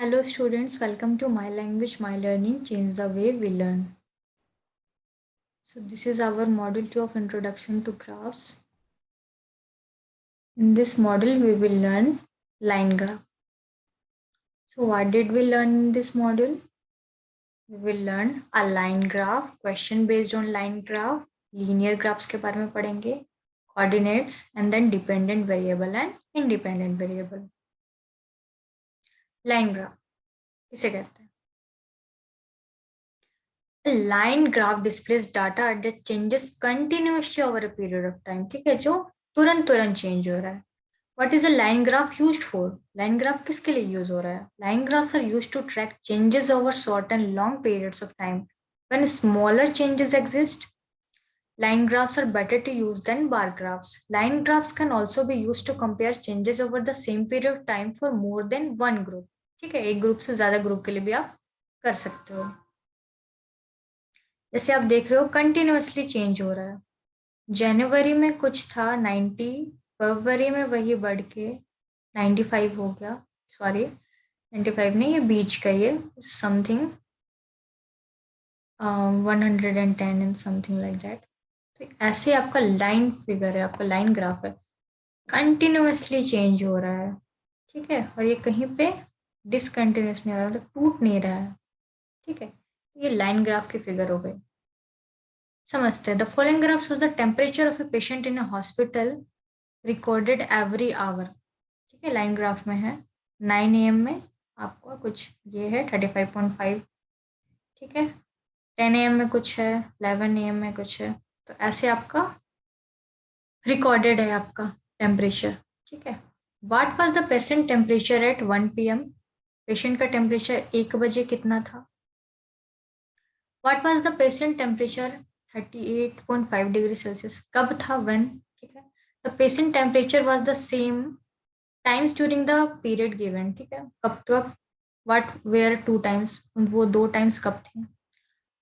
Hello students, welcome to My Language, My Learning, Change the Way We Learn. So this is our module 2 of Introduction to Graphs. In this module, we will learn line graph. So what did we learn in this module? We will learn a line graph, question based on line graph, linear graphs के बारे में पढ़ेंगे, coordinates and then dependent variable and independent variable. Line graph किसे कहते हैं? A line graph displays data that changes continuously over a period of time. ठीक है, जो तुरंत चेंज हो रहा है. What is a line graph used for? Line graph किसके लिए यूज हो रहा है? Line graphs are used to track changes over short and long periods of time. When smaller changes exist, line graphs are better to use than bar graphs. Line graphs can also be used to compare changes over the same period of time for more than one group. ठीक है, एक group से ज्यादा group के लिए भी आप कर सकते हो. जैसे आप देख रहे हो कंटिन्यूअसली चेंज हो रहा है. जनवरी में कुछ था 90, फरवरी में वही बढ़ के 95 हो गया. सॉरी 95 नहीं, ये बीच का, ये something 110 and something like that. तो ऐसे आपका लाइन फिगर है, आपका लाइन ग्राफ है, कंटिन्यूअसली चेंज हो रहा है. ठीक है, और ये कहीं पे डिसकंटिन्यूस नहीं हो रहा, मतलब टूट नहीं रहा है. ठीक है, ये लाइन ग्राफ की फिगर हो गई. समझते हैं. The following graph shows the temperature of a patient in a hospital recorded every hour. ठीक है, लाइन ग्राफ में है 9 AM में आपका कुछ ये है 35.5. ठीक है, 10 AM में कुछ है, 11 AM में कुछ है. तो ऐसे आपका रिकॉर्डेड है आपका टेम्परेचर. ठीक है, what was the patient temperature at 1 PM? Patient का टेम्परेचर 1 बजे कितना था? What was the patient temperature 38.5 degree Celsius कब था? व्हेन. ठीक है, the patient temperature was the same times during the period given. ठीक है, कब तक, व्हाट वेयर 2 टाइम्स, वो 2 टाइम्स कब थे.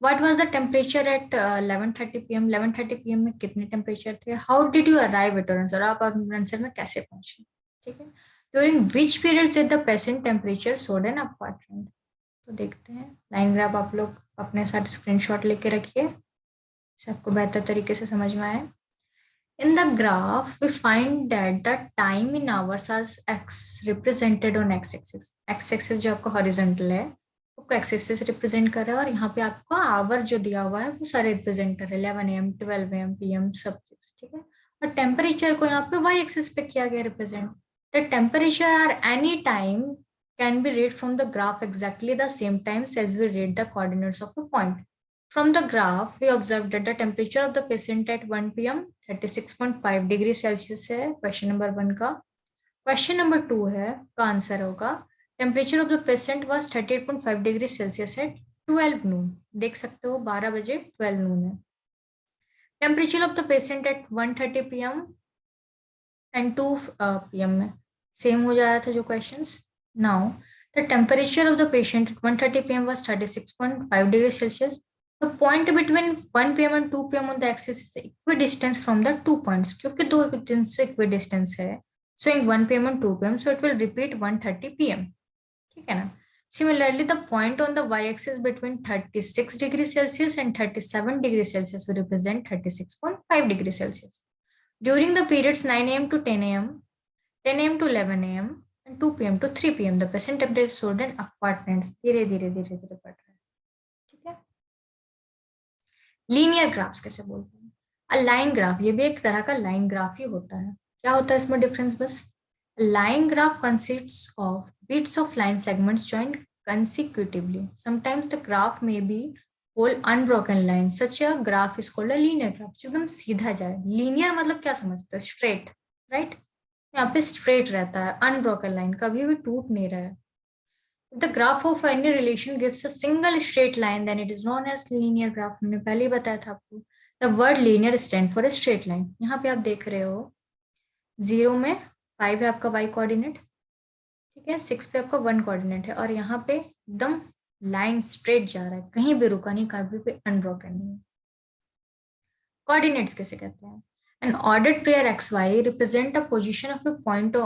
What was the temperature at 11:30 PM? 11:30 PM में कितने टेम्परेचर थे? How did you arrive at answer? आप आंसर में कैसे पहुंचे? ठीक है, during which period did the patient temperature showed an upward trend? तो देखते हैं लाइन ग्राफ. आप लोग अपने साथ स्क्रीनशॉट लेके रखिए, इससे आपको बेहतर तरीके से समझ में आए. In the graph, we find that the time in hours as x represented on x-axis. x-axis जो आपका horizontal है, आपको x-axis represent कर रहा है, और यहाँ पे आपका आवर जो दिया हुआ है वो सारे represent कर रहे हैं, 11 AM, 12 AM, PM सब चीज. ठीक है, और टेम्परेचर को यहाँ पे y-axis पे किया गया represent. The temperature at any time can be read from the graph exactly the same times as we read the coordinates of a point. From the graph, we observed that the temperature of the patient at 1 PM 36.5 degree Celsius है, question number 1 का. Question number 2 है, का answer होगा temperature of the patient was 38.5 degree Celsius at 12 नून. देख सकते हो 12 बजे 12 नून है. Temperature of the patient at 1:30 PM and 2 PM में सेम हो जा रहा था जो questions. Now the temperature of the patient at 1:30 PM was 36.5 degree Celsius. The point between 1 PM and 2 PM on the axis is equidistant from the 2 points. क्योंकि दो equidistant है, showing 1 PM and 2 PM, so it will repeat 1:30 PM. ठीक है ना. Similarly, the point on the y-axis between 36 degrees Celsius and 37 degrees Celsius will represent 36.5 degrees Celsius. During the periods 9 AM to 10 AM, 10 AM to 11 AM, and 2 PM to 3 PM, the patient temperature showed an upward trend. धीरे धीरे धीरे धीरे बढ़ रहा है. ठीक है. Linear graphs कैसे बोलते हैं? अ लाइन ग्राफ, ये भी एक तरह का लाइन ग्राफ ही होता है. क्या होता है इसमें डिफरेंस? बस line graph consists of bits of line segments joined consecutively. Sometimes the graph may be whole unbroken line. Such a graph is called a linear graph. जो एकदम सीधा जाए. लीनियर मतलब क्या समझते हो? Straight, right. यहाँ पे स्ट्रेट रहता है, अनब्रोकन लाइन, कभी भी टूट नहीं रहा है. If the graph of any relation gives a single straight line, then it is known as linear graph. हमने पहले ही बताया था आपको. The word linear stand for a straight line. यहाँ पे आप देख रहे हो 0 में 5 है आपका y कोऑर्डिनेट. ठीक है, 6 पे आपका 1 कोऑर्डिनेट है, और यहाँ पे एकदम लाइन स्ट्रेट जा रहा है, कहीं भी रुका नहीं, कभी भी अनब्रोकन नहीं. कोऑर्डिनेट्स कैसे कहते हैं? An ordered pair xy represent a position of a point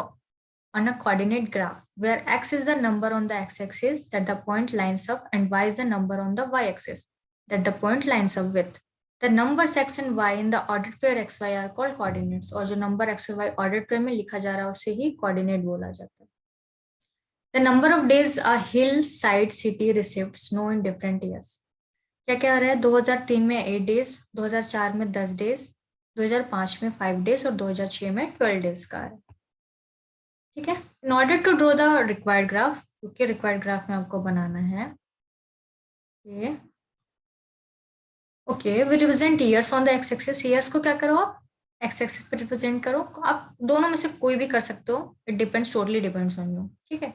on a coordinate graph where x is the number on the x-axis that the point lines up and y is the number on the y-axis that the point lines up with. The numbers x and y in the ordered pair xy are called coordinates. और जो number x और y ordered pair में लिखा जा रहा है उसे ही coordinate बोला जाता है. The number of days a hillside city received snow in different years. क्या क्या आ रहा है? 2003 में 8 days, 2004 में 10 days, 2005 में 5 days और 2006 में 12 days का आ रहा है. ठीक है. In order to draw the required graph, क्योंकि required graph में आपको बनाना है ये. Okay, we represent years on the X axis. Years को क्या करो आप? एक्स एक्सिस पे रिप्रेजेंट करो. आप दोनों में से कोई भी कर सकते हो. It depends, totally depends on you. ठीक है.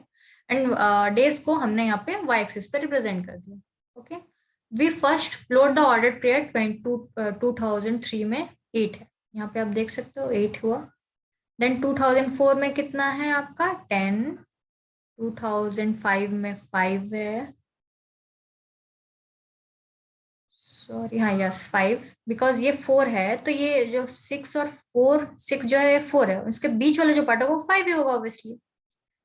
एंड डेज को हमने यहाँ पे वाई एक्सिस पे रिप्रेजेंट कर दिया. Okay. We first plot the order period 2003 में 8 है. यहाँ पे आप देख सकते हो 8 हुआ. देन 2004 में कितना है आपका? 10. 2005 में 5 है. सॉरी, हाँ, यस 5. बिकॉज ये 4 है तो ये जो 6 और 4, 6 जो है 4 है, इसके बीच वाला जो पार्ट है वो 5 ही होगा ऑब्वियसली.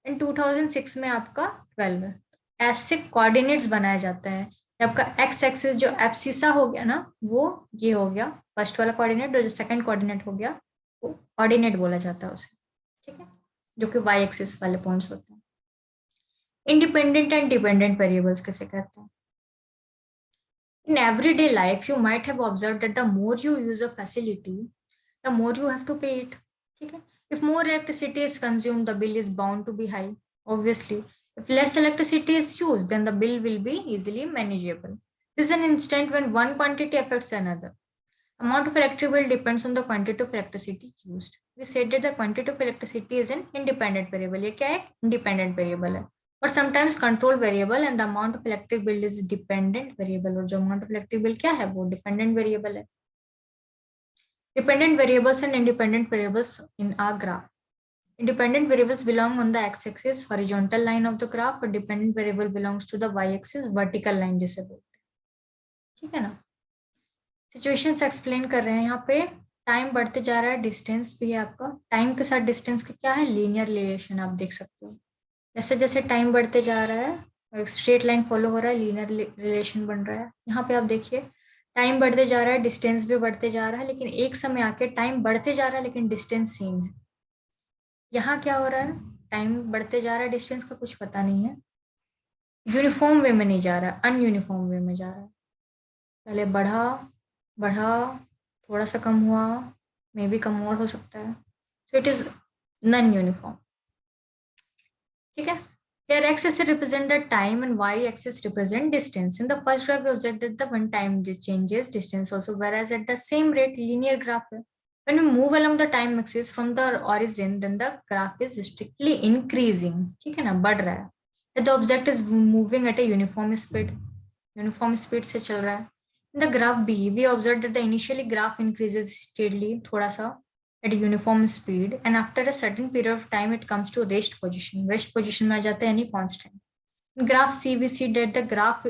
एंड 2006 में आपका 12 है. ऐसे कोऑर्डिनेट्स बनाए जाते हैं. आपका एक्स एक्सिस जो एब्सिसा हो गया ना, वो ये हो गया फर्स्ट वाला कोऑर्डिनेट. और जो सेकंड कोऑर्डिनेट हो गया वो ऑर्डिनेट बोला जाता है उसे. ठीक है. जो कि वाई एक्सिस वाले पॉइंट्स होते हैं. इंडिपेंडेंट एंड डिपेंडेंट वेरिएबल्स कैसे कहते हैं? In everyday life, you might have observed that the more you use a facility, the more you have to pay it. Okay? If more electricity is consumed, the bill is bound to be high, obviously. If less electricity is used, then the bill will be easily manageable. This is an instant when one quantity affects another. Amount of electric bill depends on the quantity of electricity used. We said that the quantity of electricity is an independent variable. ये क्या है? Independent variable है. और sometimes control variable and the amount of electric bill is dependent variable. और जो amount of electric bill क्या है वो dependent variable है. Dependent variables and independent variables in our graph. Independent variables belong on the x-axis, horizontal line of the graph, और dependent variable belongs to the y-axis, vertical line जिसे बोलते हैं. ठीक है ना. सिचुएशंस एक्सप्लेन कर रहे हैं यहाँ पे. टाइम बढ़ते जा रहा है, डिस्टेंस भी है आपका. टाइम के साथ डिस्टेंस का क्या है? लीनियर रिलेशन आप देख सकते हो. जैसे जैसे टाइम बढ़ते जा रहा है और स्ट्रेट लाइन फॉलो हो रहा है, लीनियर रिलेशन बन रहा है. यहाँ पे आप देखिए टाइम बढ़ते जा रहा है, डिस्टेंस भी बढ़ते जा रहा है, लेकिन एक समय आके टाइम बढ़ते जा रहा है लेकिन डिस्टेंस सेम है. यहाँ क्या हो रहा है? टाइम बढ़ते जा रहा है, डिस्टेंस का कुछ पता नहीं है. यूनिफॉर्म वे में नहीं जा रहा है, अनयूनिफॉर्म वे में जा रहा है. पहले बढ़ा बढ़ा, थोड़ा सा कम हुआ, मे बी कम और हो सकता है. So it is non uniform. ठीक है. Here x-axis represent the time and y-axis represent distance. In the first graph, we observed that the one time changes distance also, whereas at the same rate linear graph. When we move along the time axis from the origin, then the graph is strictly increasing. ठीक है ना, बढ़ रहा है. The object is moving at a uniform speed. Uniform speed से चल रहा है. In the graph B, we observed that the initially graph increases steadily, थोड़ा सा, at a uniform speed, and after a certain period of time it comes to rest position. Rest position में आ जाता है यानी constant. In graph C, we see that the graph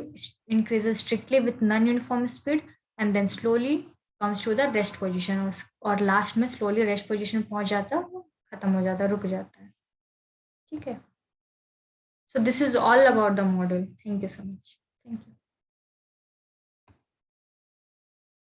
increases strictly with non-uniform speed and then slowly comes to the rest position. और last में slowly rest position पहुंच जाता है, खत्म हो जाता है, रुक जाता है. ठीक है. So this is all about the model. Thank you so much. Thank you.